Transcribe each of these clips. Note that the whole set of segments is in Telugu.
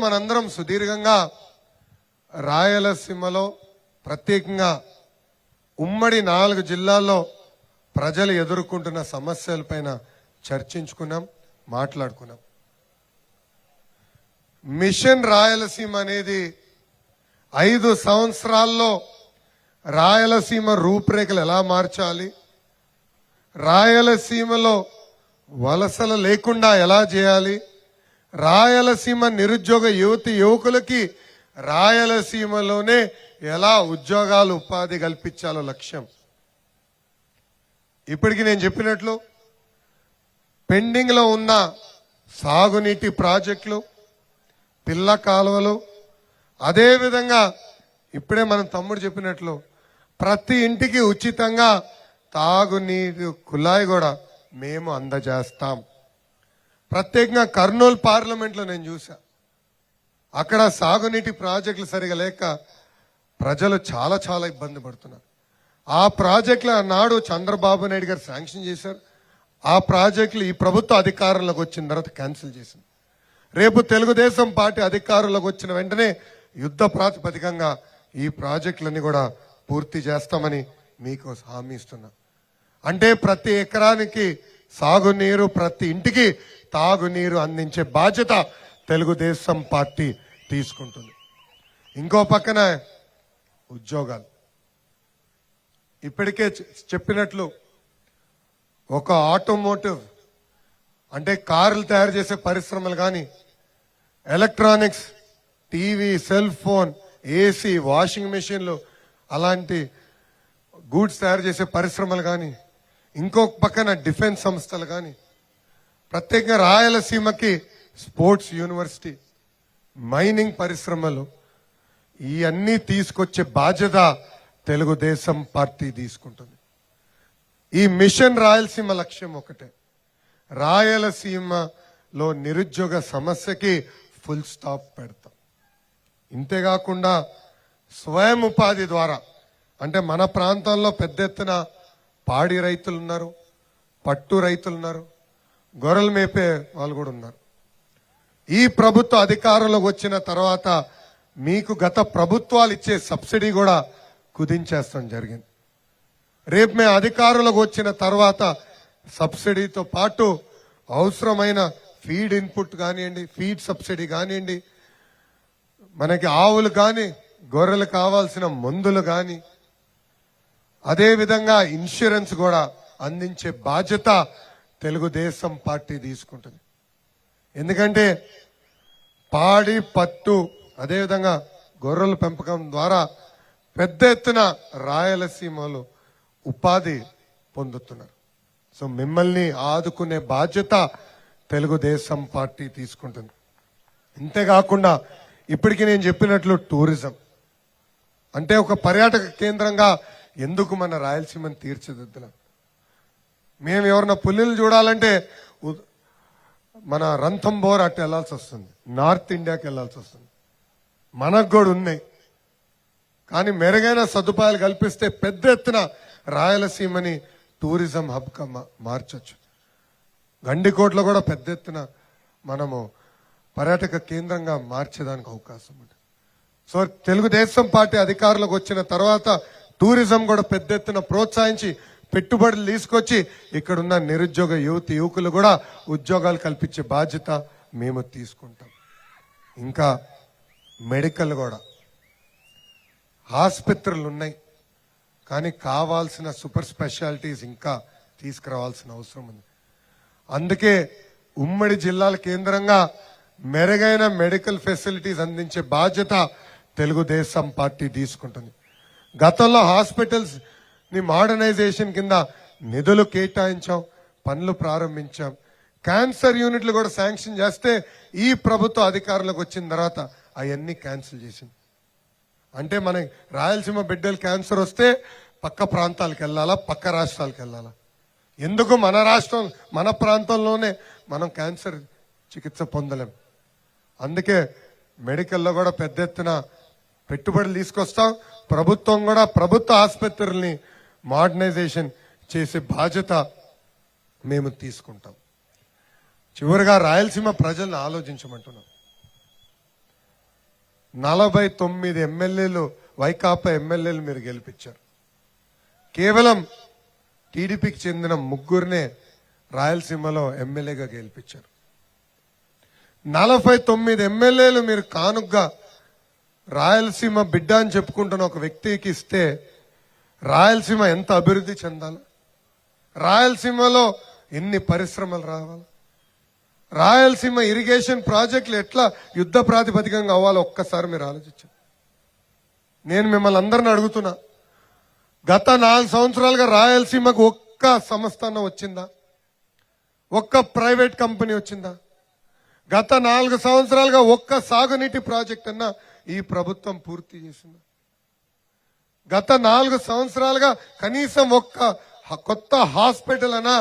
మనందరం సుదీర్ఘంగా రాయలసీమలో ప్రత్యేకంగా ఉమ్మడి 4 జిల్లాల్లో ప్రజలు ఎదుర్కొంటున్న సమస్యలపైన చర్చించుకున్నాం, మాట్లాడుకున్నాం. మిషన్ రాయలసీమ అనేది 5 సంవత్సరాల్లో రాయలసీమ రూపురేఖలు ఎలా మార్చాలి, రాయలసీమలో వలసలు లేకుండా ఎలా చేయాలి, రాయలసీమ నిరుద్యోగ యువకులకి రాయలసీమలోనే ఎలా ఉద్యోగాలు ఉపాధి కల్పించాలో లక్ష్యం. ఇప్పటికి నేను చెప్పినట్లు పెండింగ్ లో ఉన్న సాగునీటి ప్రాజెక్టులు, పిల్ల కాలువలు, అదేవిధంగా ఇప్పుడే మన తమ్ముడు చెప్పినట్లు ప్రతి ఇంటికి ఉచితంగా తాగునీరు కుళాయి కూడా మేము అందజేస్తాం. ప్రత్యేకంగా కర్నూలు పార్లమెంట్లో నేను చూసా, అక్కడ సాగునీటి ప్రాజెక్టులు సరిగా లేక ప్రజలు చాలా చాలా ఇబ్బంది పడుతున్నారు. ఆ ప్రాజెక్టులు నాడు చంద్రబాబు నాయుడు గారు శాంక్షన్ చేశారు. ఆ ప్రాజెక్టులు ఈ ప్రభుత్వ అధికారంలోకి వచ్చిన తర్వాత క్యాన్సిల్ చేసింది. రేపు తెలుగుదేశం పార్టీ అధికారంలోకి వచ్చిన వెంటనే యుద్ధ ప్రాతిపదికంగా ఈ ప్రాజెక్టులన్నీ కూడా పూర్తి చేస్తామని మీకు హామీ ఇస్తున్నా. అంటే ప్రతి ఎకరానికి సాగునీరు, ప్రతి ఇంటికి తాగునీరు అందించే బాధ్యత తెలుగుదేశం పార్టీ తీసుకుంటుంది. ఇంకో పక్కన ఉద్యోగాలు, ఇప్పటికే చెప్పినట్లు ఒక ఆటోమోటివ్ అంటే కార్లు తయారు చేసే పరిశ్రమలు కానీ, electronics, TV, cell phone, AC, washing మెషిన్లు, అలాంటి గూడ్స్ తయారు చేసే పరిశ్రమలు కానీ, ఇంకొక పక్కన డిఫెన్స్ సంస్థలు కానీ, ప్రత్యేకంగా రాయలసీమకి స్పోర్ట్స్ యూనివర్సిటీ, మైనింగ్ పరిశ్రమలు, ఇవన్నీ తీసుకొచ్చే బాధ్యత తెలుగుదేశం పార్టీ తీసుకుంటుంది. ఈ మిషన్ రాయలసీమ లక్ష్యం ఒకటే, రాయలసీమలో నిరుద్యోగ సమస్యకి ఫుల్ స్టాప్ పెడతాం. ఇంతేకాకుండా స్వయం ఉపాధి ద్వారా, అంటే మన ప్రాంతంలో పెద్ద ఎత్తున పాడి రైతులు ఉన్నారు, పట్టు రైతులు ఉన్నారు, గొర్రెలు మేపే వాళ్ళు కూడా ఉన్నారు. ఈ ప్రభుత్వ అధికారంలోకి వచ్చిన తర్వాత మీకు గత ప్రభుత్వాలు ఇచ్చే సబ్సిడీ కూడా కుదించేస్తాం జరిగింది. రేపు మేము అధికారంలోకి వచ్చిన తర్వాత సబ్సిడీతో పాటు అవసరమైన ఫీడ్ ఇన్పుట్ కానివ్వండి, ఫీడ్ సబ్సిడీ కానివ్వండి, మనకి ఆవులు కానీ గొర్రెలు కావాల్సిన మందులు కానీ, అదేవిధంగా ఇన్సూరెన్స్ కూడా అందించే బాధ్యత తెలుగుదేశం పార్టీ తీసుకుంటుంది. ఎందుకంటే పాడి, పట్టు, అదేవిధంగా గొర్రెల పెంపకం ద్వారా పెద్ద ఎత్తున రాయలసీమలో ఉపాధి పొందుతున్నారు. సో మిమ్మల్ని ఆదుకునే బాధ్యత తెలుగుదేశం పార్టీ తీసుకుంటుంది. ఇంతేకాకుండా ఇప్పటికీ నేను చెప్పినట్లు టూరిజం అంటే ఒక పర్యాటక కేంద్రంగా ఎందుకు మన రాయలసీమను తీర్చిదిద్దాం. మేము ఎవరన్నా పులిలు చూడాలంటే మన రంథంబోర్ అటు వెళ్లాల్సి వస్తుంది, నార్త్ ఇండియాకి వెళ్లాల్సి వస్తుంది. మనకు కూడా ఉన్నాయి, కానీ మెరుగైన సదుపాయాలు కల్పిస్తే పెద్ద ఎత్తున రాయలసీమని టూరిజం హబ్గా మార్చొచ్చు. గండికోటలో కూడా పెద్ద ఎత్తున మనము పర్యాటక కేంద్రంగా మార్చేదానికి అవకాశం ఉంది. సో తెలుగుదేశం పార్టీ అధికారంలోకి వచ్చిన తర్వాత టూరిజం కూడా పెద్ద ఎత్తున ప్రోత్సహించి పెట్టుబడులు తీసుకొచ్చి ఇక్కడున్న నిరుద్యోగ యువకులు కూడా ఉద్యోగాలు కల్పించే బాధ్యత మేము తీసుకుంటాం. ఇంకా మెడికల్ కూడా, ఆసుపత్రులు ఉన్నాయి కానీ కావాల్సిన సూపర్ స్పెషాలిటీస్ ఇంకా తీసుకురావాల్సిన అవసరం ఉంది. అందుకే ఉమ్మడి జిల్లాల కేంద్రంగా మెరుగైన మెడికల్ ఫెసిలిటీస్ అందించే బాధ్యత తెలుగుదేశం పార్టీ తీసుకుంటుంది. గతంలో హాస్పిటల్స్ ని మోడర్నైజేషన్ కింద నిధులు కేటాయించాం, పనులు ప్రారంభించాం. క్యాన్సర్ యూనిట్లు కూడా శాంక్షన్ చేస్తే ఈ ప్రభుత్వ అధికారంలోకి వచ్చిన తర్వాత అవన్నీ క్యాన్సిల్ చేసింది. అంటే మన రాయలసీమ బిడ్డలు క్యాన్సర్ వస్తే పక్క ప్రాంతాలకు వెళ్ళాలా, పక్క రాష్ట్రాలకు వెళ్ళాలా? ఎందుకు మన రాష్ట్రం, మన ప్రాంతంలోనే మనం క్యాన్సర్ చికిత్స పొందలేం. అందుకే మెడికల్లో కూడా పెద్ద ఎత్తున పెట్టుబడులు తీసుకొస్తాం. ప్రభుత్వం కూడా ప్రభుత్వ ఆసుపత్రుల్ని మోడర్నైజేషన్ చేసే బాధ్యత మేము తీసుకుంటాం. చివరిగా రాయలసీమ ప్రజలను ఆలోచించమంటున్నాం. 49 ఎమ్మెల్యేలు వైకాపా ఎమ్మెల్యేలు మీరు గెలిపించారు. కేవలం టీడీపీకి చెందిన ముగ్గురినే రాయలసీమలో ఎమ్మెల్యేగా గెలిపించారు. 49 ఎమ్మెల్యేలు మీరు కానుగ్గా రాయలసీమ బిడ్డ అని చెప్పుకుంటున్న ఒక వ్యక్తికి ఇస్తే రాయలసీమ ఎంత అభివృద్ధి చెందాలి? రాయలసీమలో ఎన్ని పరిశ్రమలు రావాలి? రాయలసీమ ఇరిగేషన్ ప్రాజెక్టులు ఎట్లా యుద్ధ ప్రాతిపదికంగా అవ్వాలో ఒక్కసారి మీరు ఆలోచించండి. నేను మిమ్మల్ని అందరిని అడుగుతున్నా, గత 4 సంవత్సరాలుగా రాయలసీమకు ఒక్క సంస్థ అన్న వచ్చిందా? ఒక్క ప్రైవేట్ కంపెనీ వచ్చిందా? గత 4 సంవత్సరాలుగా ఒక్క సాగునీటి ప్రాజెక్ట్ అన్నా ఈ ప్రభుత్వం పూర్తి చేసిందా? గత 4 సంవత్సరాలుగా కనీసం ఒక్క కొత్త హాస్పిటల్ అన్నా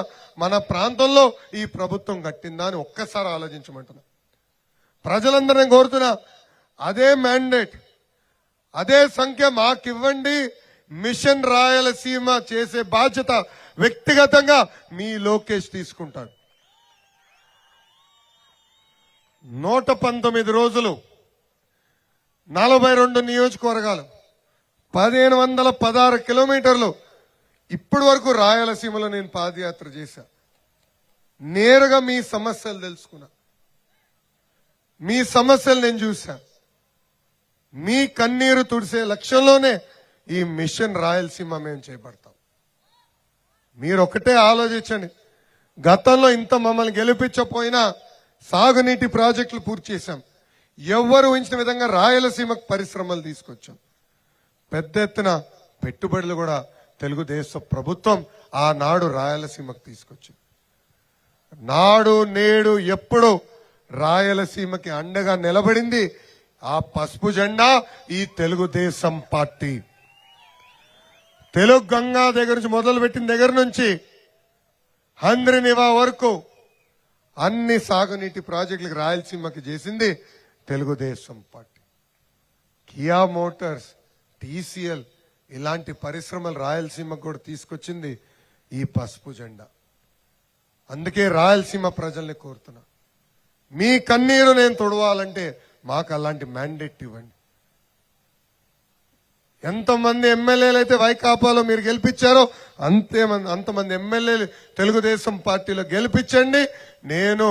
మన ప్రాంతంలో ఈ ప్రభుత్వం కట్టిందా అని ఒక్కసారి ఆలోచించమంటున్నా. ప్రజలందరినీ కోరుతున్నా, అదే మ్యాండేట్, అదే సంఖ్య మాకివ్వండి. మిషన్ రాయలసీమ చేసే బాధ్యత వ్యక్తిగతంగా మీ లోకేష్ తీసుకుంటాడు. 119 రోజులు, 42 నియోజకవర్గాలు, 1516 కిలోమీటర్లు. ఇప్పటి వరకు రాయలసీమలో నేను పాదయాత్ర చేశా. నేరుగా మీ సమస్యలు తెలుసుకున్నా, మీ సమస్యలు నేను చూసా. మీ కన్నీరు తుడిసే లక్ష్యంలోనే ఈ మిషన్ రాయలసీమ మేము చేపడతాం. మీరు ఒకటే ఆలోచించండి, గతంలో ఇంత మమ్మల్ని గెలిపించపోయినా సాగునీటి ప్రాజెక్టులు పూర్తి చేశాం. ఎవ్వరు ఊహించిన విధంగా రాయలసీమకు పరిశ్రమలు తీసుకొచ్చాం. పెద్ద ఎత్తున పెట్టుబడులు కూడా తెలుగుదేశం ప్రభుత్వం ఆనాడు రాయలసీమకు తీసుకొచ్చింది. నాడు నేడు ఎప్పుడు రాయలసీమకి అండగా నిలబడింది ఆ పసుపు జెండా ఈ తెలుగుదేశం పార్టీ. తెలుగు గంగా దగ్గర నుంచి మొదలుపెట్టిన దగ్గర నుంచి హంద్రినివా వరకు అన్ని సాగునీటి ప్రాజెక్టులకు రాయలసీమకి చేసింది Telugu Desam party. Kia Motors, TCL ఇలాంటి పరిశ్రమలు రాయలసీమకు కూడా తీసుకొచ్చింది ఈ పసుపు జెండా. అందుకే రాయలసీమ ప్రజల్ని కోరుతున్నా, మీ కన్నీరు నేను తొడవాలంటే మాకు అలాంటి మ్యాండేట్ ఇవ్వండి. ఎంతమంది ఎమ్మెల్యేలు అయితే వైకాపాలో మీరు గెలిపించారో అంతమంది ఎమ్మెల్యేలు తెలుగుదేశం పార్టీలో గెలిపించండి. నేను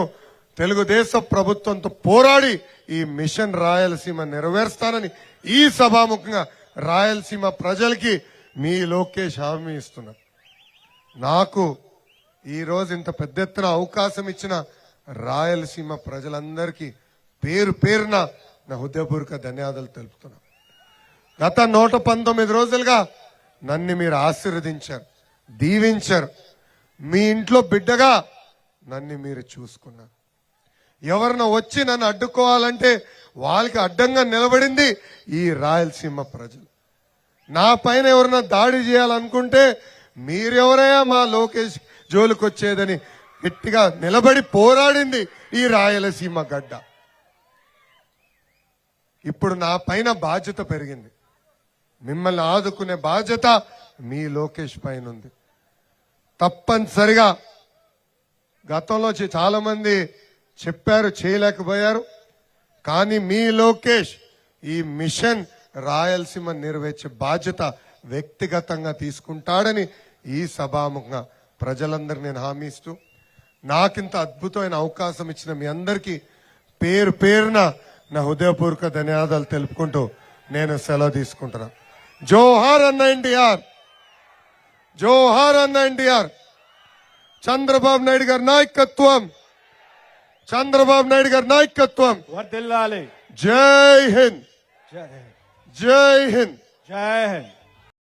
తెలుగుదేశం ప్రభుత్వంతో పోరాడి ఈ మిషన్ రాయలసీమ నెరవేరుస్తానని ఈ సభాముఖంగా రాయలసీమ ప్రజలకి మీ లోకేష్ హామీ ఇస్తున్నారు. నాకు ఈ రోజు ఇంత పెద్ద ఎత్తున అవకాశం ఇచ్చిన రాయలసీమ ప్రజలందరికీ పేరు పేరున నా హృదయపూర్వక ధన్యవాదాలు తెలుపుతున్నా. గత 119 రోజులుగా నన్ను మీరు ఆశీర్వదించారు, దీవించారు. మీ ఇంట్లో బిడ్డగా నన్ను మీరు చూసుకున్నారు. ఎవరిన వచ్చి నన్ను అడ్డుకోవాలంటే వాళ్ళకి అడ్డంగా నిలబడింది ఈ రాయలసీమ ప్రజలు. నా పైన ఎవరైనా దాడి చేయాలనుకుంటే మీరెవరయ్యా మా లోకేష్ జోలికొచ్చేదని గట్టిగా నిలబడి పోరాడింది ఈ రాయలసీమ గడ్డ. ఇప్పుడు నా పైన బాధ్యత పెరిగింది. మిమ్మల్ని ఆదుకునే బాధ్యత మీ లోకేష్ పైన ఉంది. తప్పనిసరిగా గతంలో చాలా మంది చెప్పారు, చేయలేకపోయారు. కానీ మీ లోకేష్ ఈ మిషన్ రాయలసీమ నెరవేర్చే బాధ్యత వ్యక్తిగతంగా తీసుకుంటాడని ఈ సభాముఖంగా ప్రజలందరినీ నేను హామీ ఇస్తూ, నాకింత అద్భుతమైన అవకాశం ఇచ్చిన మీ అందరికీ పేరు పేరున నా హృదయపూర్వక ధన్యవాదాలు తెలుపుకుంటూ నేను సెలవు తీసుకుంటున్నా. జోహార్ అన్న ఎన్టీఆర్, జోహార్ అన్న ఎన్టీఆర్. చంద్రబాబు నాయుడు గారి నాయకత్వం, చంద్రబాబు నాయుడు గారి నాయకత్వం వర్ధిల్లాలి. జై హింద్, జై హింద్, జై హింద్. జై హింద్.